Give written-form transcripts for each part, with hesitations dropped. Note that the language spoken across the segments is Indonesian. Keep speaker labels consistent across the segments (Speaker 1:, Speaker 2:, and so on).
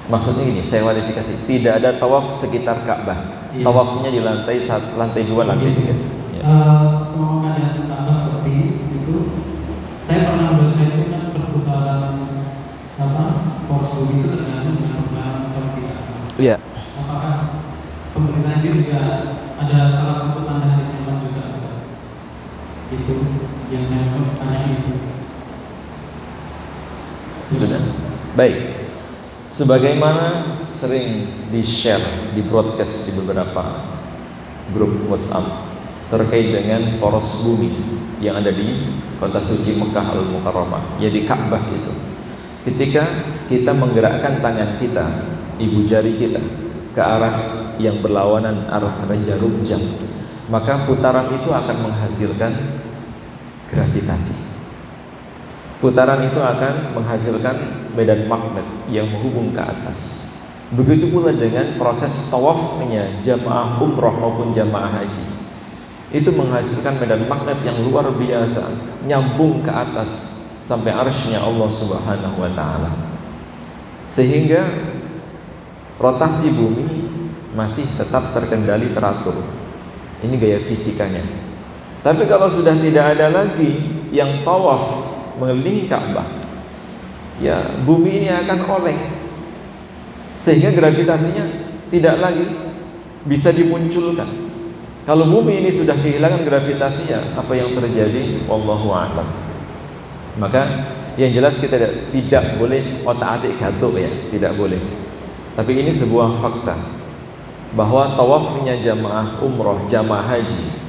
Speaker 1: Maksudnya gini, saya klarifikasi, tidak ada tawaf sekitar Ka'bah.
Speaker 2: Iya.
Speaker 1: Tawafnya di lantai 2, lantai 3. Ya.
Speaker 2: Semua keadaan Ka'bah seperti itu, saya pernah baca itu kan perputaran poros bumi itu tergantung dengan perputaran motor kita.
Speaker 1: Iya.
Speaker 2: Apakah pemerintah itu juga ada salah satu tanda hari kiamat juga? Itu yang saya tanya itu.
Speaker 1: Sudah. Baik. Sebagaimana sering di-share, di-broadcast di beberapa grup WhatsApp terkait dengan poros bumi yang ada di kota suci Mekah Al-Mukarramah, ya di Ka'bah itu. Ketika kita menggerakkan tangan kita, ibu jari kita ke arah yang berlawanan arah jarum jam, maka putaran itu akan menghasilkan gravitasi. Putaran itu akan menghasilkan medan magnet yang menghubung ke atas. Begitu pula dengan proses tawafnya jamaah umroh maupun jamaah haji. Itu menghasilkan medan magnet yang luar biasa, nyambung ke atas sampai arsy-Nya Allah Subhanahu wa taala. Sehingga rotasi bumi masih tetap terkendali, teratur. Ini gaya fisikanya. Tapi kalau sudah tidak ada lagi yang tawaf mengelilingi Ka'bah, ya bumi ini akan oleng, sehingga gravitasinya tidak lagi bisa dimunculkan. Kalau bumi ini sudah kehilangan gravitasinya, apa yang terjadi? Wallahu a'lam. Maka yang jelas kita tidak boleh otak-atik gatuk, ya, tidak boleh. Tapi ini sebuah fakta bahwa tawafnya jamaah umroh, jamaah haji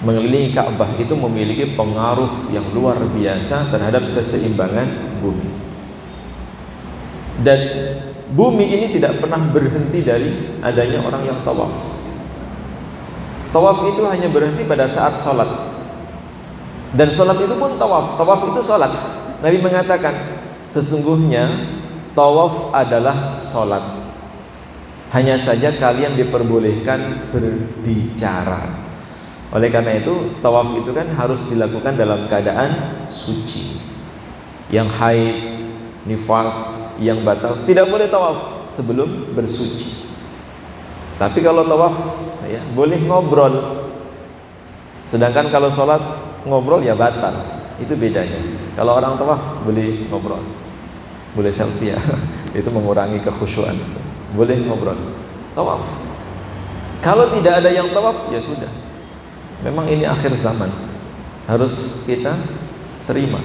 Speaker 1: mengelilingi Ka'bah itu memiliki pengaruh yang luar biasa terhadap keseimbangan bumi. Dan bumi ini tidak pernah berhenti dari adanya orang yang tawaf. Tawaf itu hanya berhenti pada saat sholat. Dan sholat itu pun tawaf. Tawaf itu sholat. Nabi mengatakan, sesungguhnya tawaf adalah sholat. Hanya saja kalian diperbolehkan berbicara. Oleh karena itu, tawaf itu kan harus dilakukan dalam keadaan suci. Yang haid, nifas, yang batal tidak boleh tawaf sebelum bersuci. Tapi kalau tawaf, ya, boleh ngobrol. Sedangkan kalau sholat ngobrol ya batal. Itu bedanya. Kalau orang tawaf boleh ngobrol, boleh selfie, ya. Itu mengurangi kekhusyuan. Boleh ngobrol. Tawaf. Kalau tidak ada yang tawaf, ya sudah. Memang ini akhir zaman, harus kita terima.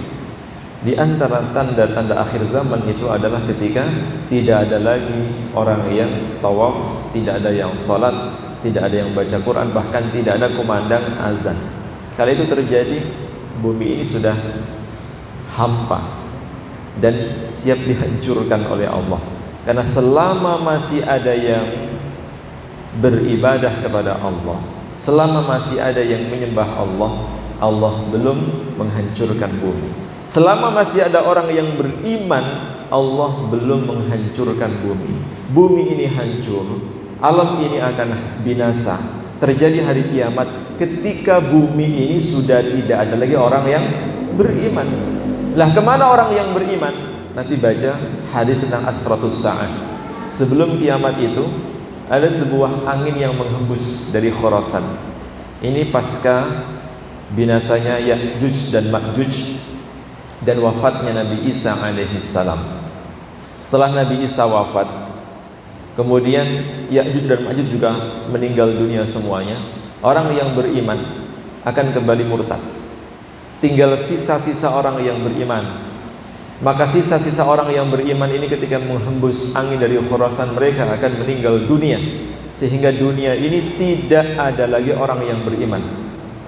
Speaker 1: Di antara tanda-tanda akhir zaman itu adalah ketika tidak ada lagi orang yang tawaf, tidak ada yang salat, tidak ada yang baca Quran, bahkan tidak ada kumandang azan. Kalau itu terjadi, bumi ini sudah hampa dan siap dihancurkan oleh Allah. Karena selama masih ada yang beribadah kepada Allah, selama masih ada yang menyembah Allah, Allah belum menghancurkan bumi. Selama masih ada orang yang beriman, Allah belum menghancurkan bumi. Bumi ini hancur, alam ini akan binasa. Terjadi hari kiamat ketika bumi ini sudah tidak ada lagi orang yang beriman. Lah kemana orang yang beriman? Nanti baca hadis tentang asratus sa'ah. Sebelum kiamat itu ada sebuah angin yang menghembus dari Khurasan. Ini pasca binasanya Ya'juj dan Ma'juj dan wafatnya Nabi Isa alaihissalam. Setelah Nabi Isa wafat, kemudian Ya'juj dan Ma'juj juga meninggal dunia semuanya. Orang yang beriman akan kembali murtad. Tinggal sisa-sisa orang yang beriman. Maka sisa-sisa orang yang beriman ini ketika menghembus angin dari Khurasan, mereka akan meninggal dunia. Sehingga dunia ini tidak ada lagi orang yang beriman.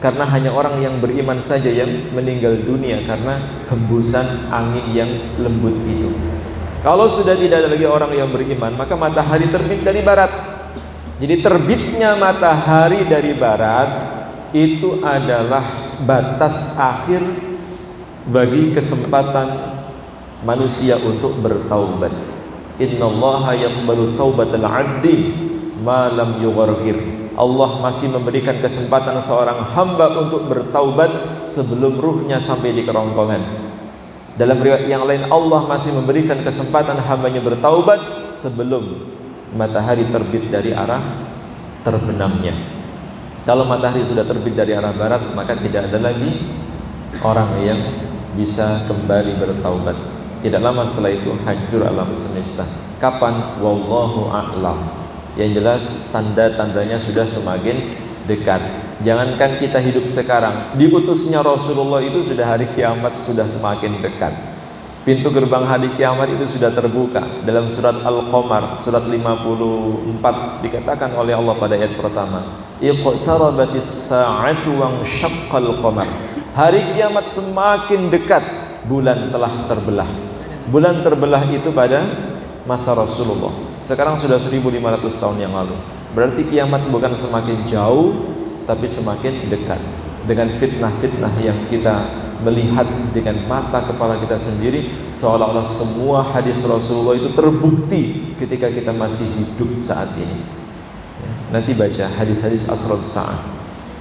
Speaker 1: Karena hanya orang yang beriman saja yang meninggal dunia karena hembusan angin yang lembut itu. Kalau sudah tidak ada lagi orang yang beriman, maka matahari terbit dari barat. Jadi terbitnya matahari dari barat itu adalah batas akhir bagi kesempatan manusia untuk bertaubat. Innallaha yaqbalu taubatal 'abdi ma lam yughargir. Allah masih memberikan kesempatan seorang hamba untuk bertaubat sebelum ruhnya sampai di kerongkongan. Dalam riwayat yang lain Allah masih memberikan kesempatan hambanya bertaubat sebelum matahari terbit dari arah terbenamnya. Kalau matahari sudah terbit dari arah barat, maka tidak ada lagi orang yang bisa kembali bertaubat. Tidak lama setelah itu hancur alam semesta. Kapan? Wallahu a'lam. Yang jelas tanda-tandanya sudah semakin dekat. Jangankan kita hidup sekarang, diutusnya Rasulullah itu sudah hari kiamat sudah semakin dekat. Pintu gerbang hari kiamat itu sudah terbuka. Dalam surat Al-Qamar, surat 54 dikatakan oleh Allah pada ayat pertama, iqtarabatis sa'atu wanshaqqal qamar. Hari kiamat semakin dekat, bulan telah terbelah. Bulan terbelah itu pada masa Rasulullah. Sekarang sudah 1500 tahun yang lalu. Berarti kiamat bukan semakin jauh, tapi semakin dekat. Dengan fitnah-fitnah yang kita melihat dengan mata kepala kita sendiri, seolah-olah semua hadis Rasulullah itu terbukti ketika kita masih hidup saat ini. Nanti baca hadis-hadis Asrul Sa'ah.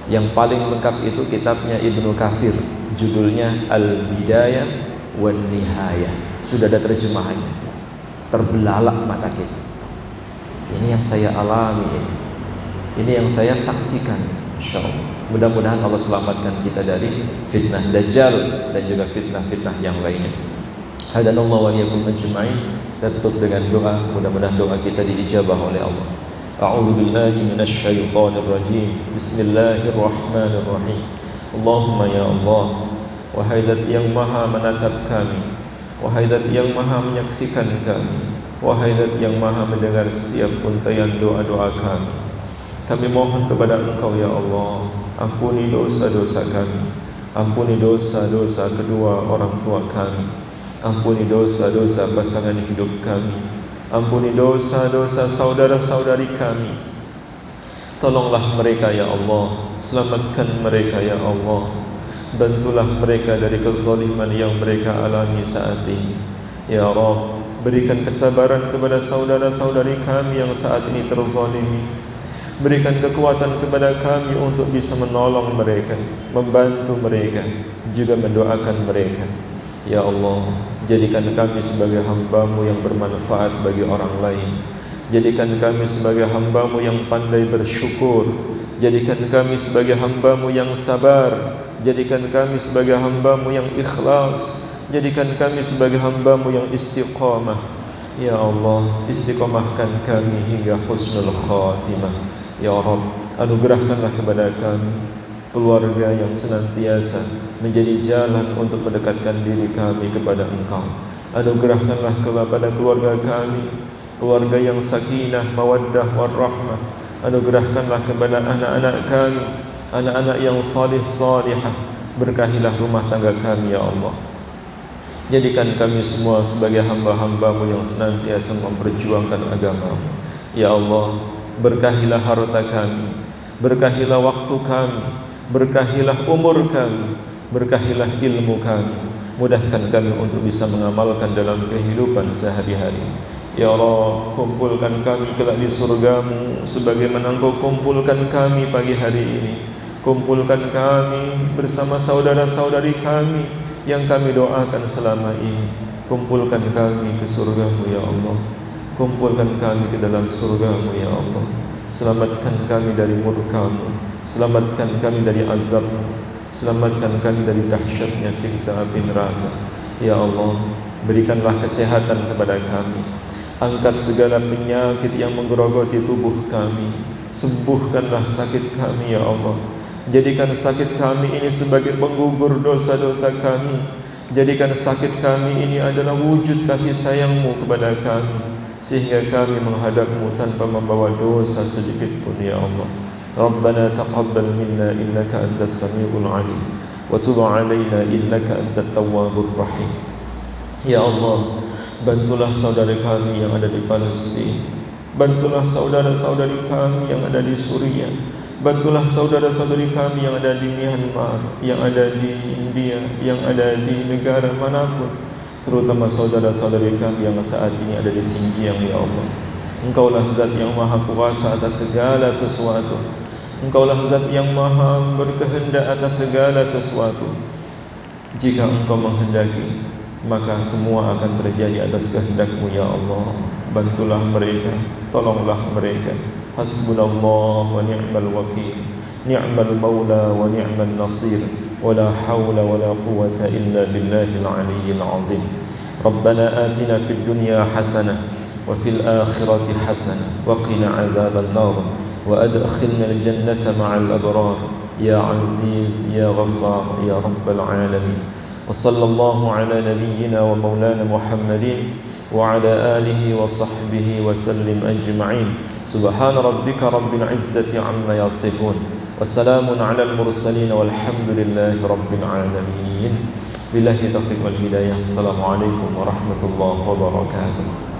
Speaker 1: Yang paling lengkap itu kitabnya Ibnu Katsir, judulnya Al-Bidayah wan Nihayah. Sudah ada terjemahannya. Terbelalak mata kita. Ini yang saya alami ini. Ini yang saya saksikan, insyaallah. Mudah-mudahan Allah selamatkan kita dari fitnah Dajjal dan juga fitnah-fitnah yang lainnya. Hadanallahu wa iyyakum ajma'in. Dan tutup dengan doa, mudah-mudahan doa kita diijabah oleh Allah. A'udzu billahi minasy syaithanir rajim. Bismillahirrahmanirrahim. Allahumma ya Allah, wahai Zat yang Maha menatap kami, wahai Zat yang Maha menyaksikan kami, wahai Zat yang Maha mendengar setiap untayan doa-doa kami. Kami mohon kepada Engkau ya Allah, ampuni dosa-dosa kami, ampuni dosa-dosa kedua orang tua kami, ampuni dosa-dosa pasangan hidup kami, ampuni dosa-dosa saudara-saudari kami. Tolonglah mereka ya Allah, selamatkan mereka ya Allah, bantulah mereka dari kezaliman yang mereka alami saat ini. Ya Rabb, berikan kesabaran kepada saudara-saudari kami yang saat ini terzalimi. Berikan kekuatan kepada kami untuk bisa menolong mereka, membantu mereka, juga mendoakan mereka. Ya Allah, jadikan kami sebagai hamba-Mu yang bermanfaat bagi orang lain. Jadikan kami sebagai hamba-Mu yang pandai bersyukur. Jadikan kami sebagai hamba-Mu yang sabar. Jadikan kami sebagai hamba-Mu yang ikhlas. Jadikan kami sebagai hamba-Mu yang istiqamah. Ya Allah, istiqamahkan kami hingga husnul khatimah. Ya Rabb, anugerahkanlah kepada kami keluarga yang senantiasa menjadi jalan untuk mendekatkan diri kami kepada Engkau. Anugerahkanlah kepada keluarga kami keluarga yang sakinah, mawaddah, warahmah. Anugerahkanlah kepada anak-anak kami anak-anak yang salih salihah. Berkahilah rumah tangga kami ya Allah. Jadikan kami semua sebagai hamba-hamba-Mu yang senantiasa memperjuangkan agama-Mu. Ya Allah, berkahilah harta kami, berkahilah waktu kami, berkahilah umur kami, berkahilah ilmu kami. Mudahkan kami untuk bisa mengamalkan dalam kehidupan sehari-hari. Ya Allah, kumpulkan kami kelak di surga-Mu sebagaimana Engkau kumpulkan kami pagi hari ini. Kumpulkan kami bersama saudara-saudari kami yang kami doakan selama ini. Kumpulkan kami ke surga-Mu ya Allah. Kumpulkan kami ke dalam surga-Mu ya Allah. Selamatkan kami dari murka-Mu, selamatkan kami dari azab-Mu, selamatkan kami dari dahsyatnya siksa api neraka. Ya Allah, berikanlah kesehatan kepada kami. Angkat segala penyakit yang menggerogoti tubuh kami. Sembuhkanlah sakit kami ya Allah. Jadikan sakit kami ini sebagai penggugur dosa-dosa kami. Jadikan sakit kami ini adalah wujud kasih sayang-Mu kepada kami, sehingga kami menghadap-Mu tanpa membawa dosa sedikit pun ya Allah. Rabbana taqabbal minna innaka antas samiul alim wa tub alaina innaka antat tawwabur rahim. Ya Allah, bantulah saudara kami yang ada di Palestina, bantulah saudara-saudari kami yang ada di Suriah, bantulah saudara-saudari kami yang ada di Myanmar, yang ada di India, yang ada di negara manapun, terutama saudara-saudari kami yang saat ini ada di Xinjiang ya Allah. Engkaulah Zat yang Maha Kuasa atas segala sesuatu. Engkaulah Zat yang Maha berkehendak atas segala sesuatu. Jika Engkau menghendaki, maka semua akan terjadi atas kehendak-Mu ya Allah. Bantulah mereka, tolonglah mereka. Hasbunallah wa ni'mal wakil, ni'mal maula wa ni'mal nasir, wa la hawla wa la quwwata illa billahil aliyyil azim. Rabbana atina fid dunya hasanah wa fil akhirati hasanah wa qina adzaban nar wa adkhilna al jannata ma'al abrar ya aziz ya ghaffar ya rabbal alamin. وصلى الله على نبينا ومولانا محمد وعلى آله وصحبه وسلم أجمعين. سبحان ربك رب العزة عما يصفون وسلام على المرسلين والحمد لله رب العالمين. بالله التوفيق والهداية. السلام عليكم ورحمة الله وبركاته.